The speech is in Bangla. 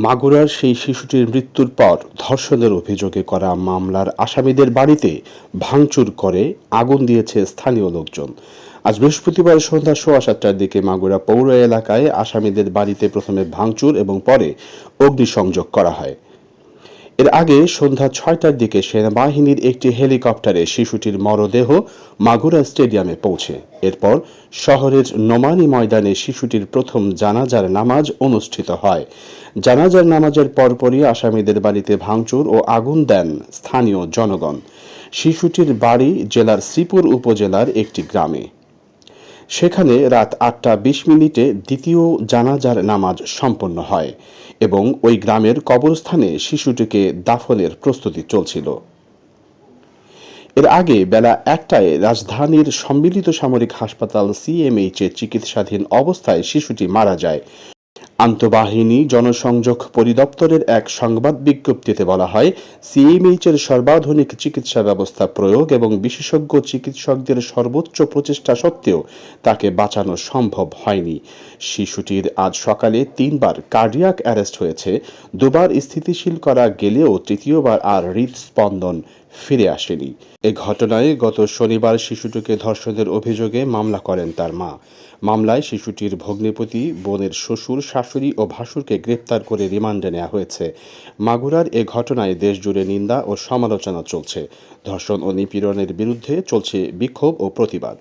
মাগুরার সেই শিশুটির মৃত্যুর পর ধর্ষণের অভিযোগে করা মামলার আসামিদের বাড়িতে ভাঙচুর করে আগুন দিয়েছে স্থানীয় লোকজন। আজ বৃহস্পতিবার সন্ধ্যা 7:15টার দিকে মাগুরা পৌর এলাকায় আসামিদের বাড়িতে প্রথমে ভাঙচুর এবং পরে অগ্নিসংযোগ করা হয়। এর আগে সন্ধ্যা 6টার দিকে সেনাবাহিনীর একটি হেলিকপ্টারে শিশুটির মরদেহ মাগুরা স্টেডিয়ামে পৌঁছে। এরপর শহরের নোমানী ময়দানে শিশুটির প্রথম জানাজার নামাজ অনুষ্ঠিত হয়। জানাজার নামাজের পরপরই আসামিদের বাড়িতে ভাঙচুর ও আগুন দেন স্থানীয় জনগণ। শিশুটির বাড়ি জেলার শ্রীপুর উপজেলার একটি গ্রামে। সেখানে রাত 8টা 20 মিনিটে দ্বিতীয় জানাজার নামাজ সম্পন্ন হয় এবং ওই গ্রামের কবরস্থানে শিশুটিকে দাফনের প্রস্তুতি চলছিল। এর আগে বেলা 1টায় রাজধানীর সম্মিলিত সামরিক হাসপাতাল সিএমএইচে চিকিৎসাধীন অবস্থায় শিশুটি মারা যায়। আন্তঃবাহিনী জনসংযোগ পরিদপ্তরের এক সংবাদ বিজ্ঞপ্তিতে বলা হয়, সিএমএইচের সর্বাধুনিক চিকিৎসা ব্যবস্থা প্রয়োগ এবং বিশেষজ্ঞ চিকিৎসকদের সর্বোচ্চ প্রচেষ্টা সত্ত্বেও তাকে বাঁচানো সম্ভব হয়নি। শিশুটির আজ সকালে 3বার কার্ডিয়াক অ্যারেস্ট হয়েছে। 2বার স্থিতিশীল করা গেলেও তৃতীয়বার আর হৃদস্পন্দন ফিরে আসেনি। এ ঘটনায় গত শনিবার শিশুটিকে ধর্ষণের অভিযোগে মামলা করেন তার মা। মামলায় শিশুটির ভগ্নিপতি, বোনের শ্বশুর, শাশুড়ি ও ভাসুরকে গ্রেপ্তার করে রিমান্ডে নেওয়া হয়েছে। মাগুরার এ ঘটনায় দেশজুড়ে নিন্দা ও সমালোচনা চলছে। ধর্ষণ ও নিপীড়নের বিরুদ্ধে চলছে বিক্ষোভ ও প্রতিবাদ।